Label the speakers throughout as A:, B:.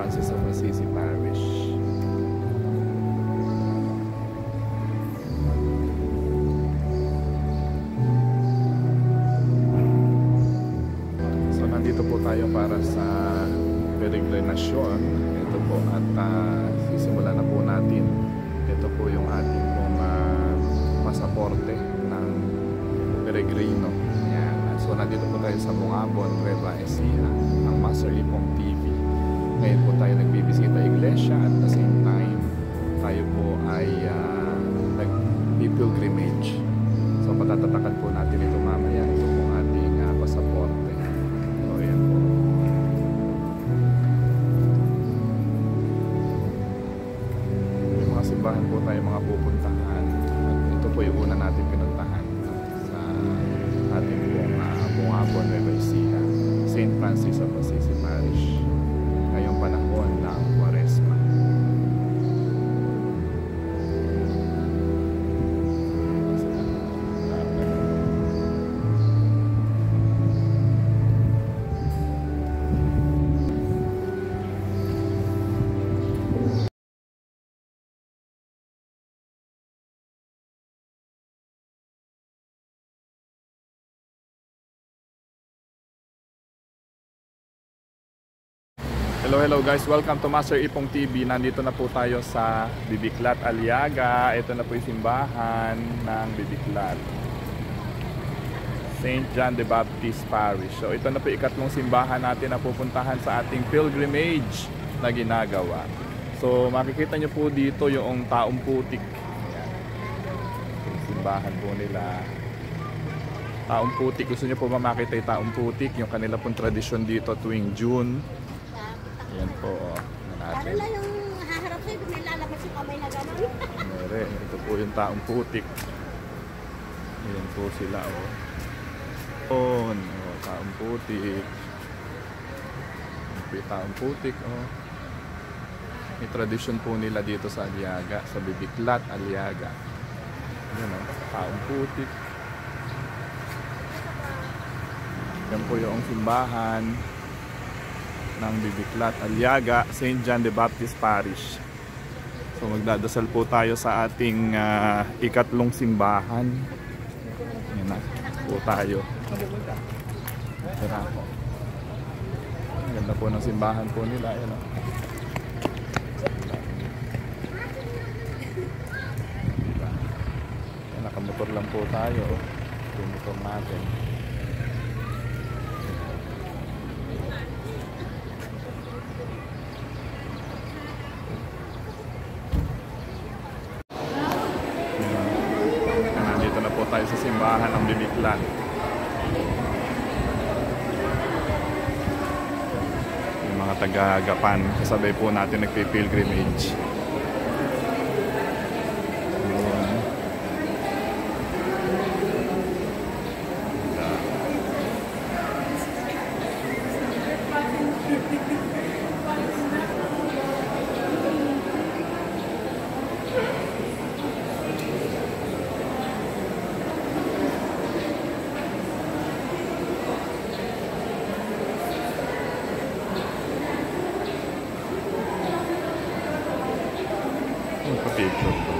A: Francis of Assisi Parish. So nandito po tayo para sa peregrinasyon. Ito po at sisimulan na po natin. Ito po yung ating pong pasaporte ng peregrino. Yan. So nandito po tayo sa Bungabon, Nueva Ecija, ng Master Ipong TV. Ngayon po tayo nagbibisita iglesia at the same time tayo po ay nag-pilgrimage. So patatatakan po natin ito mamaya. Ito po ating pasaporte. So yan po. May mga simbahan po tayo mga pupuntahan. At ito po yung una natin pinuntahan sa ating pong Bungabon, Nueva Ecija, St. Francis of Assisi Parish. Ngayong panahon ng Quaresma. Hello guys, welcome to Master Ipong TV. Nandito na po tayo sa Bibiklat, Aliaga. Ito na po yung simbahan ng Bibiklat, St. John the Baptist Parish. So ito na po ikatlong simbahan natin na pupuntahan sa ating pilgrimage na ginagawa. So makikita nyo po dito yung taong putik. Yung simbahan po nila, taong putik. Gusto nyo po ba makita yung taong putik? Yung kanila pong tradisyon dito tuwing June. Yan po, natin.
B: Ano lang yung haharap sa'yo, may lalabas yung kamay na gano'n.
A: Mere, ito po yung taong putik. Yan po sila, oh. Oh, taong putik. Yan po yung taong putik, oh. May tradisyon po nila dito sa Aliaga, sa Bibiklat, Aliaga. Yan, oh, taong putik. Yan po yung simbahan ng Bibiklat, Aliaga, St. John the Baptist Parish. So magdadasal po tayo sa ating ikatlong simbahan. Yan na po tayo. Ang ganda po ng simbahan po nila. Yan, yan, nakamotor lang po tayo. Ito motor natin. Tayo sa simbahan ng Bibiklat. Yung mga taga-Gapan, kasabay po natin nagpipilgrimage. Picture ko.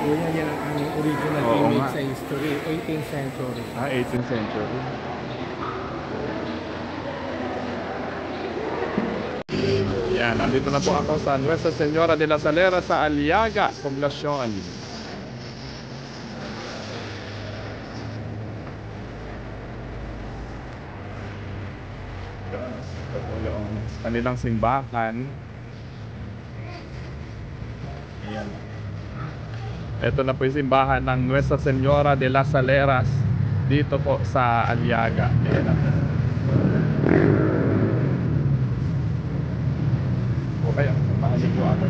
C: Yan ang aming original image sa history, 18th century.
A: 18th century. Yan, nandito na po ako sa Nuestra Señora de la Salera sa Aliaga, Poblacion. Kanilang simbahan. Ayan. Ito na po yung simbahan ng Nuestra Señora de las Saleras dito po sa Aliaga. Ayan na. Okay, samahan po ako.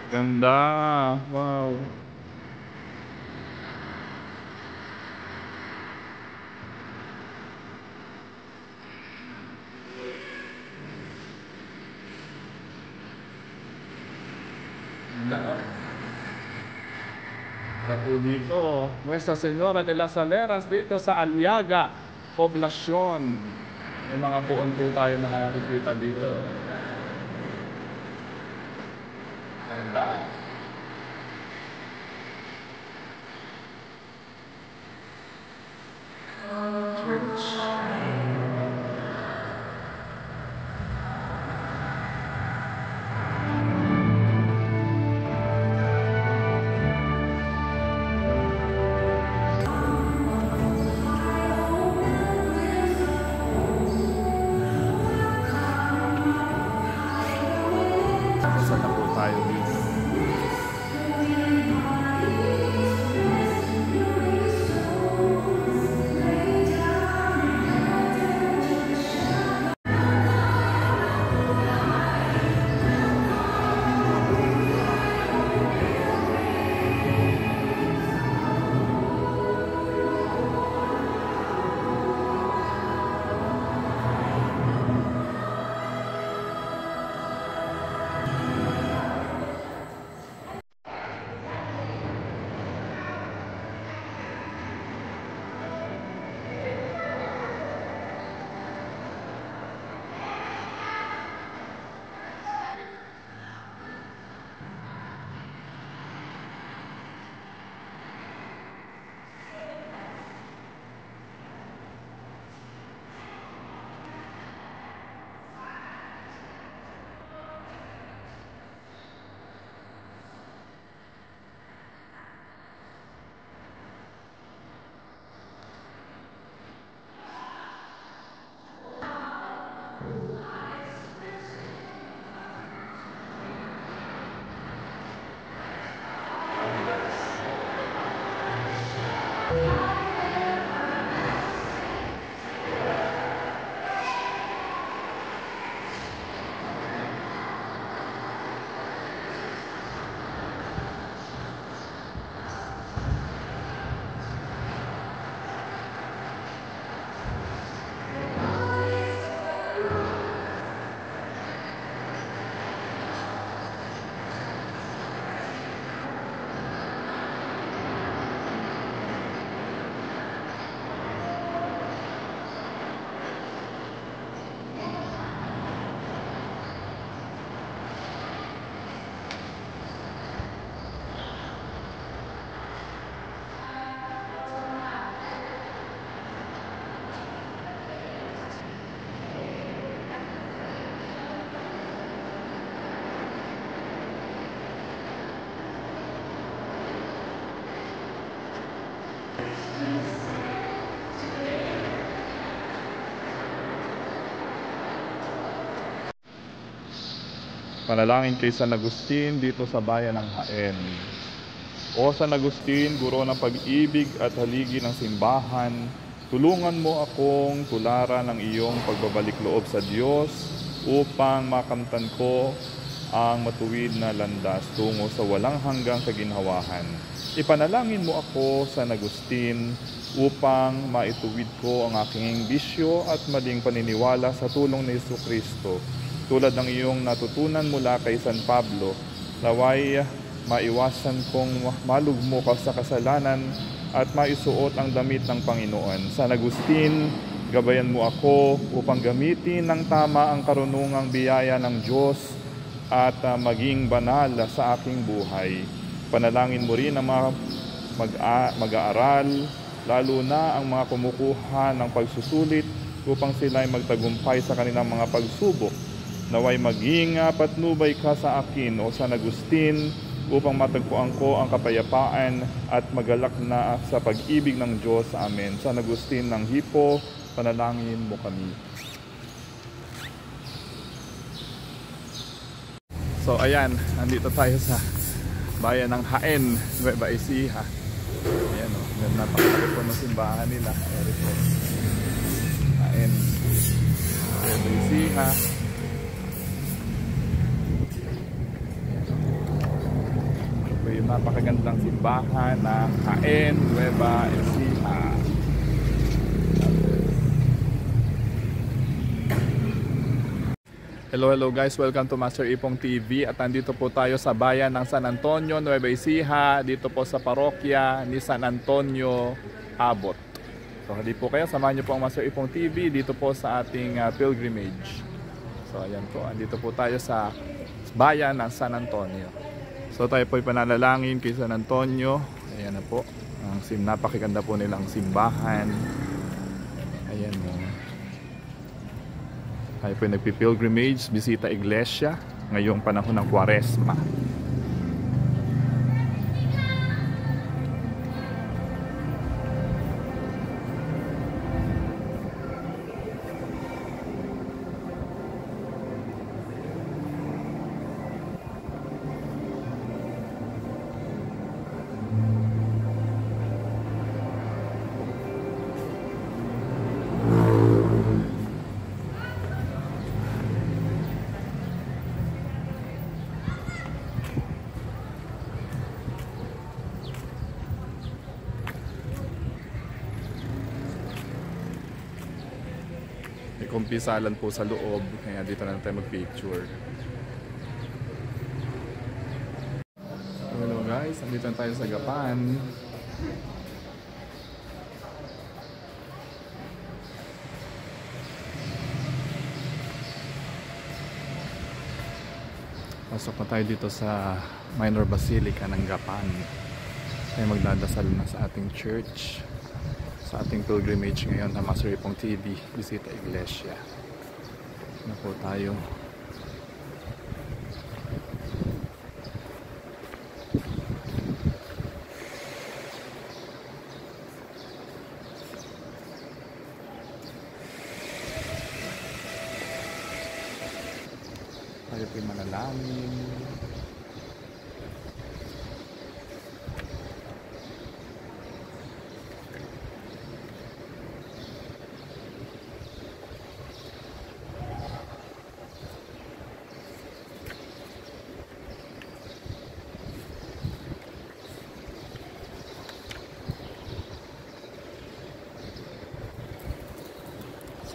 A: Ganda. Wow. Tapos dito, Nuestra Señora de las Saleras dito sa Aliaga, Poblacion. May mga puon po tayo na nakikita dito. Ganda. Saan na po tayo dito? Panalangin kay San Agustin dito sa bayan ng Jaen. O San Agustin, guro ng pag-ibig at haligi ng simbahan, tulungan mo akong tularan ng iyong pagbabalik loob sa Diyos upang makamtan ko ang matuwid na landas tungo sa walang hanggang kaginhawahan. Ipanalangin mo ako, San Agustin, upang maituwid ko ang aking bisyo at maling paniniwala sa tulong ni Jesucristo. Tulad ng iyong natutunan mula kay San Pablo, naway maiwasan kong malugmo ka sa kasalanan at maisuot ang damit ng Panginoon. San Agustin, gabayan mo ako upang gamitin ng tama ang karunungang biyaya ng Diyos at maging banal sa aking buhay. Panalangin mo rin ang mga mag-aaral, lalo na ang mga kumukuha ng pagsusulit upang sila ay magtagumpay sa kanilang mga pagsubok. Naway maging patnubay ka sa akin, o San Agustin, upang matagpuan ko ang kapayapaan at magalak na sa pag-ibig ng Diyos. Amen. San Agustin ng Hippo, panalangin mo kami. So ayan, nandito tayo sa bayan ng Jaen, Nueva Ecija. Ayan o, napakalagot po ng simbahan nila. Jaen, Nueva Ecija. yung napakagandang simbahan ng Jaén, Nueva Ecija. Hello guys, welcome to Master Ipong TV at nandito po tayo sa bayan ng San Antonio, Nueva Ecija, dito po sa parokya ni San Antonio, Abot. So hindi po kayo, samahan niyo po ang Master Ipong TV dito po sa ating pilgrimage. So ayan po, andito po tayo sa bayan ng San Antonio. So tayo po ay panalangin kay San Antonio. Ayan na po, ang napakaganda po nilang simbahan. Ayan mo. Tayo po ay nagpipilgrimage, bisita iglesia ngayong panahon ng Kwaresma. May kumpisalan po sa loob, kaya dito na tayo mag-picture. Hello guys, andito na tayo sa Gapan. Pasok na tayo dito sa Minor Basilica ng Gapan. Tayo magdadasal na sa ating church, sa ating pilgrimage ngayon na Master Ipong TV, bisita iglesia. Na po tayo. Tayo po yung manalangin.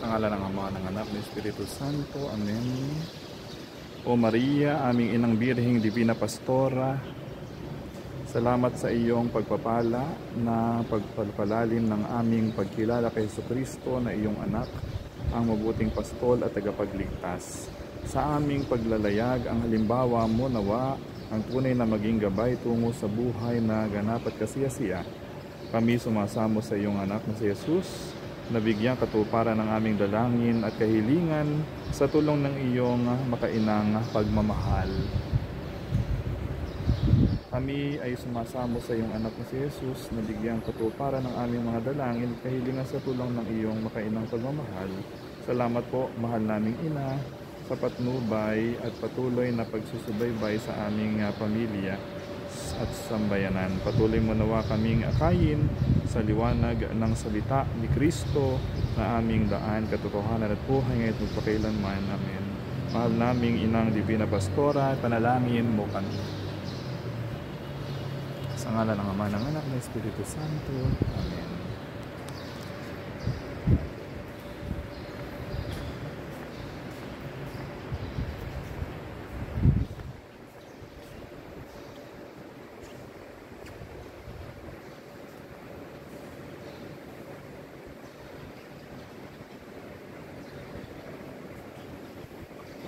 A: Sa ngalan ng Ama, ng Anak, ng Espiritu Santo. Amen. O Maria, aming inang birheng Divina Pastora, salamat sa iyong pagpapala na pagpapalalim ng aming pagkilala kay Jesucristo na iyong anak, ang mabuting pastol at tagapagligtas. Sa aming paglalayag, ang halimbawa mo nawa ang tunay na maging gabay tungo sa buhay na ganap at kasiyasiya. Kami sumasamo sa iyong anak na si Jesus, nabigyan katuparan ng aming dalangin at kahilingan sa tulong ng iyong makainang pagmamahal. Kami ay sumasamo sa iyong anak na si Jesus, nabigyan katuparan ng aming mga dalangin at kahilingan sa tulong ng iyong makainang pagmamahal. Salamat po, mahal naming ina, sa patnubay at patuloy na pagsusubaybay sa aming pamilya at sambayanan. Patuloy mo nawa kaming akayin sa liwanag ng salita ni Kristo na aming daan, katotohanan at buhay ngayon at magpakailanman. Amen. Mahal naming inang Divina Pastora, panalangin mo kami. Sa ngalan ng Ama, ng Anak, ng Espiritu Santo. Amen.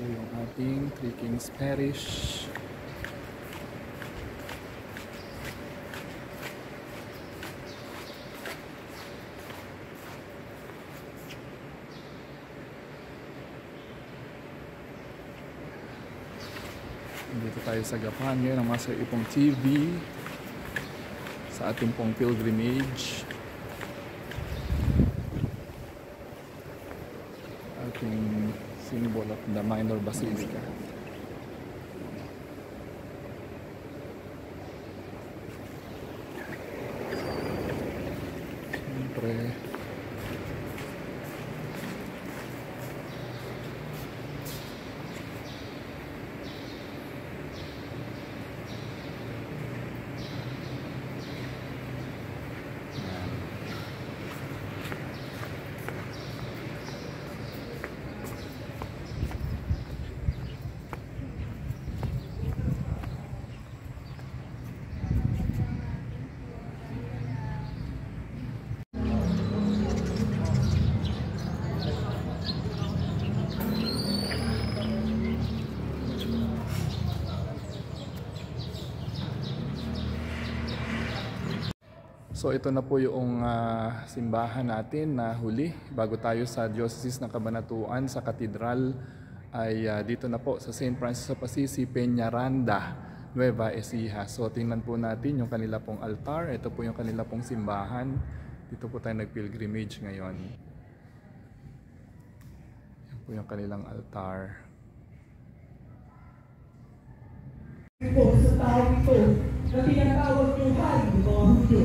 A: Yung ating Three Kings Parish. Dito tayo sa Gapan ngayon ang Master Ipong TV sa ating pong pilgrimage. Ating symbol of the Minor Basilica. Siyempre, So ito na po yung simbahan natin na huli bago tayo sa Diocese ng Cabanatuan sa Katedral ay dito na po sa St. Francis of Assisi, Peñaranda, Nueva Ecija. So tingnan po natin yung kanila pong altar. Ito po yung kanila pong simbahan. Dito po tayo nag-pilgrimage ngayon. Yan po yung kanilang altar.
D: Po sa tao ito na tinatawag yung hari ng mga Hudyo.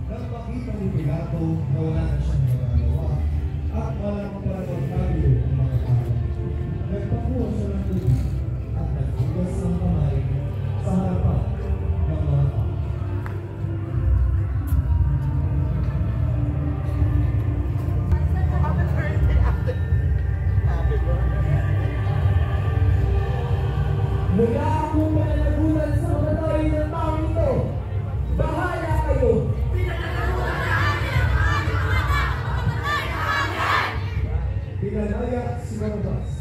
E: Nagpakita ni Pilato na wala na siyang magagawa at walang mapapagpapagyo ang mga tao. Nagpakuha siya ng tubig at naghugas ng kamay sa harapan ng mga tao.
D: Mula akong mananagutan sa mga tayo ng tao ito. Bahala kayo!
E: Pinalaya si Barrabas.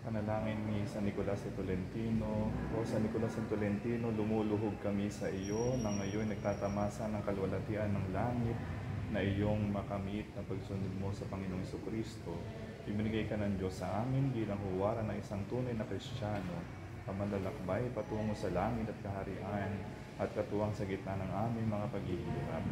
A: Panalangin ni San Nicolas de Tolentino. O San Nicolas de Tolentino, lumuluhog kami sa iyo na ngayon nagtatamasa ng kalwalatian ng langit na iyong makamit na pagsunod mo sa Panginoong Jesucristo. Ibinigay ka ng Diyos sa amin bilang huwaran ng isang tunay na Kristiyano, pamanlalakbay patungo sa langit at kaharian at katuwang sa gitna ng aming mga paghihirap.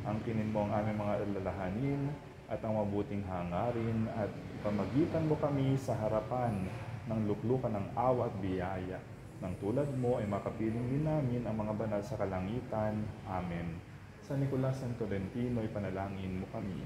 A: Angkinin mo ang aming mga alalahanin at ang mabuting hangarin at pamagitan mo kami sa harapan ng luklukan ng awa at biyaya. Nang tulad mo ay makapiling din namin ang mga banal sa kalangitan. Amen. San Nicolas San Tolentino, ipanalangin mo kami.